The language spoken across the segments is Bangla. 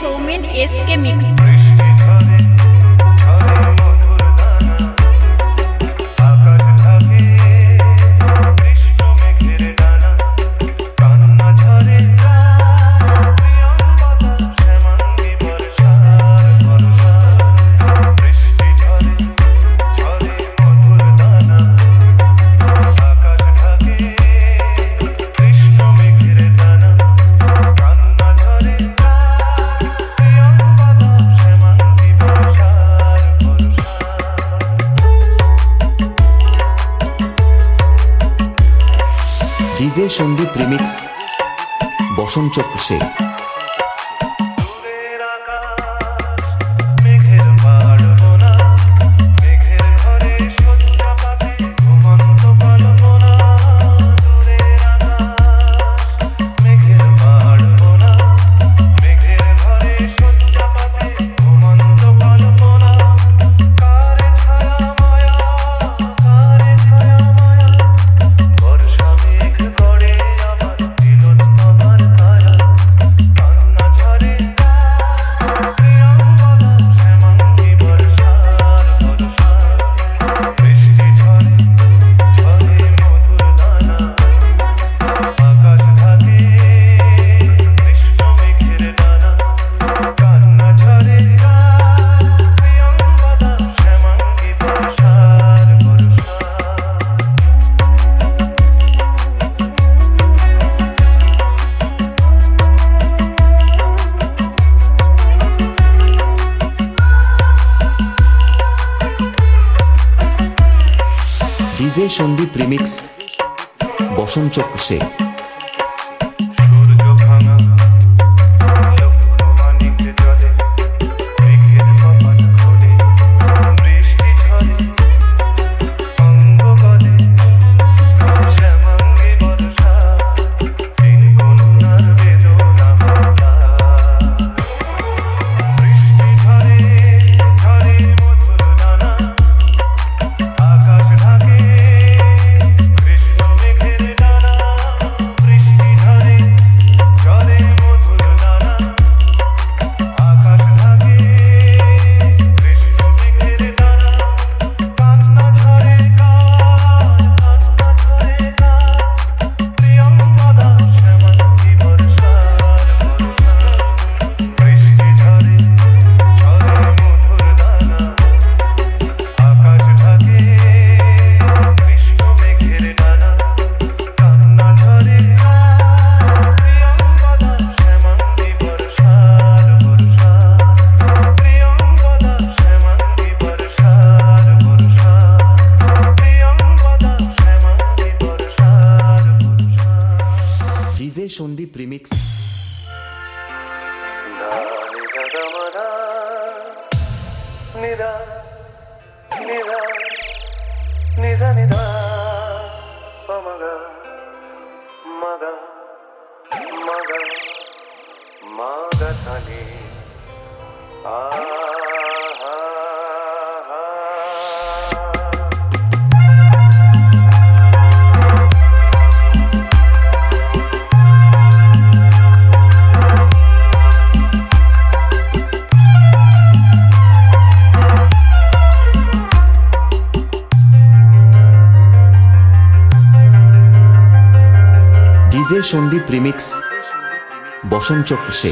Soumen SK mix. DJ Sandeep remix বসন্ত চক্রে। ডিজে সন্দীপ রিমিক্স বসন্ত চক্রে। DJ Sandeep remix. DJ Sandeep remix বসন্ত চক্রে।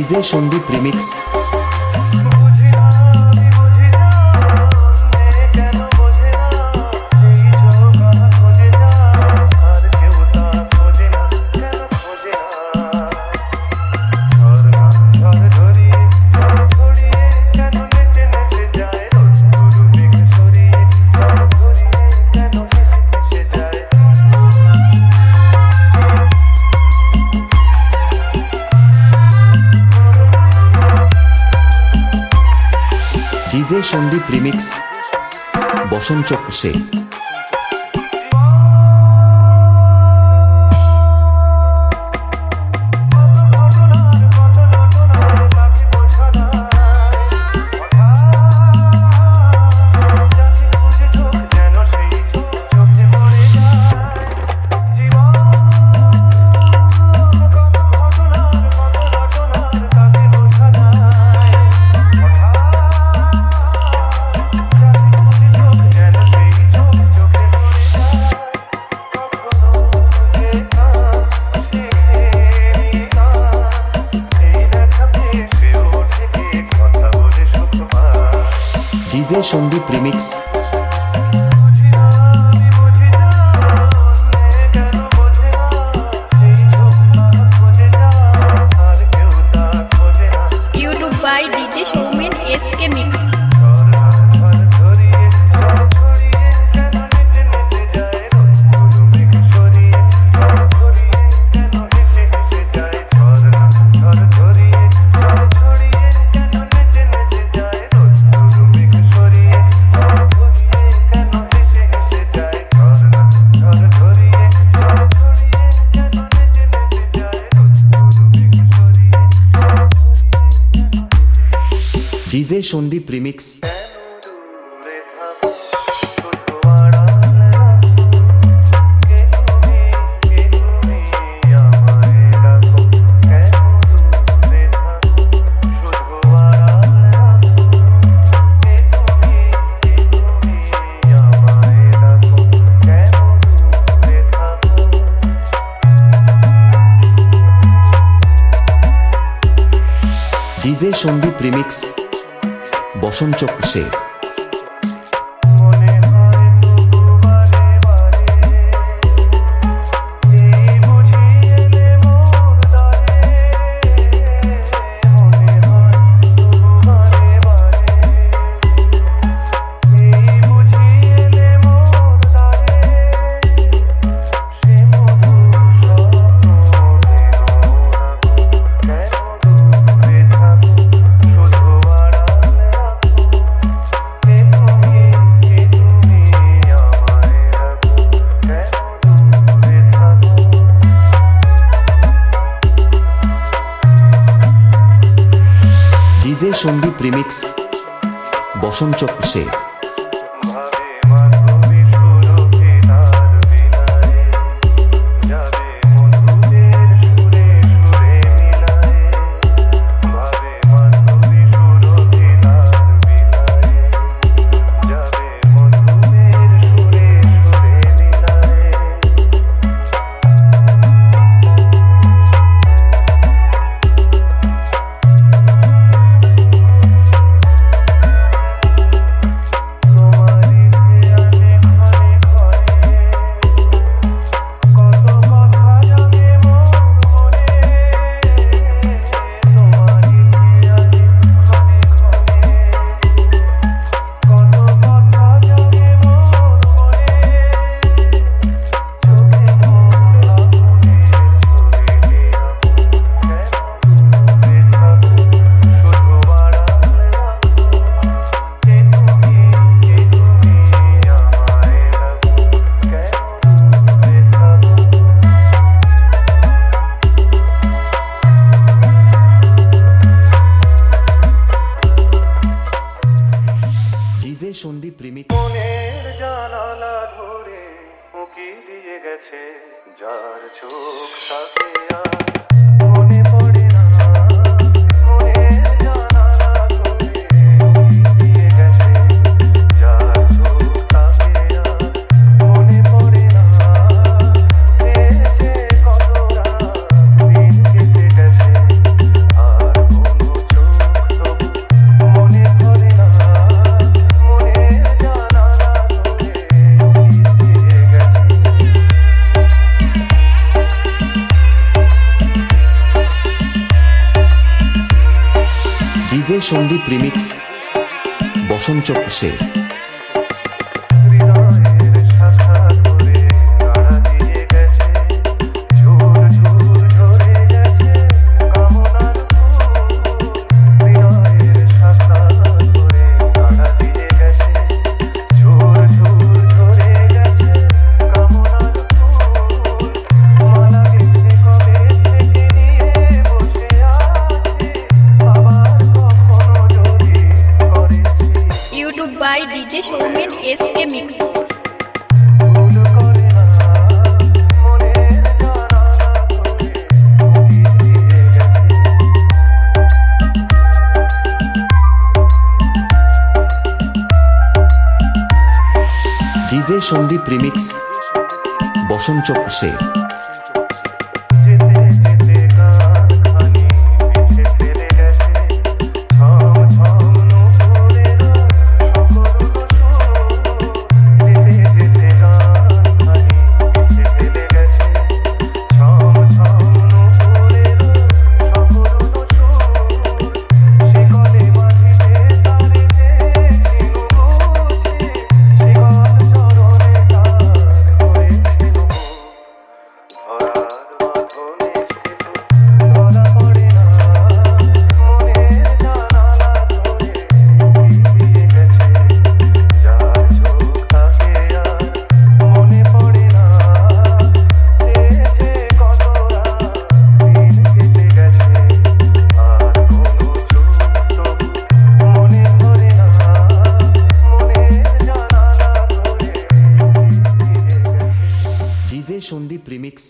DJ Sandeep remix. DJ Sandeep remix বসনচক সে। DJ Sandeep remix. YouTube by DJ Showman SK Mix। DJ Sandeep remix. DJ Sandeep remix বসনচক সে। ডিজে সন্দীপ রিমিক্স বসনচক সে। DJ Sandeep remix. মনের জানালা ধরে উকি দিয়ে গেছে যার চোখ তাকে আর মনে পড়ে না। মনের জানালা ধরে উকি দিয়ে গেছে যার চোখ তাকে আর মনে পড়ে না। গেছে কত রাত দিন কেটে গেছে আর ডিজে সন্দীপ রিমিক্স বসন্ত সে হৃদয়ের শাখা ধরে নাড়া দিয়ে গেছে, ঝুর ঝুর ঝরে গেছে কামনার ফুল। হৃদয়ের শাখা ধরে নাড়া দিয়ে গেছে, ঝুর ঝুর ঝরে গেছে কামনার ফুল। মালা গেছে কবে থেকে নিয়ে বসে আছি, আবার কখনো যদি করেছি YouTube by DJ Soumen SK mix. ভুল করে না মনের জানালা ধরে উকি দিয়ে গেছে। ডিজে সন্দীপ রিমিক্স বসন্ত সে যেতে যেতে গানখানি পিছে ফেলে গেছে, ঝম ঝম নুপুরের সকরুণ সুর। যেতে যেতে গানখানি পিছে ফেলে গেছে, ঝম ঝম নুপুরের সকরুণ সুর। শিকলে বাঁধিতে তারে চেয়েছিনু বুঝি, শিকল চরণে তার হয়েছিনু ভুল। ধরার বাঁধনে সেতু ধরা পড়ে না, মনের জানালা ধরে উকি দিয়ে গেছে। যার চোখ তাকে আর মনে পড়ে না, চেয়েছে কত রাত দিন কেটে গেছে, আর কোনো চোখ তবু মনে ধরে না, মনের জানালা ধরে উকি দিয়ে গেছে। DJ Sandeep remix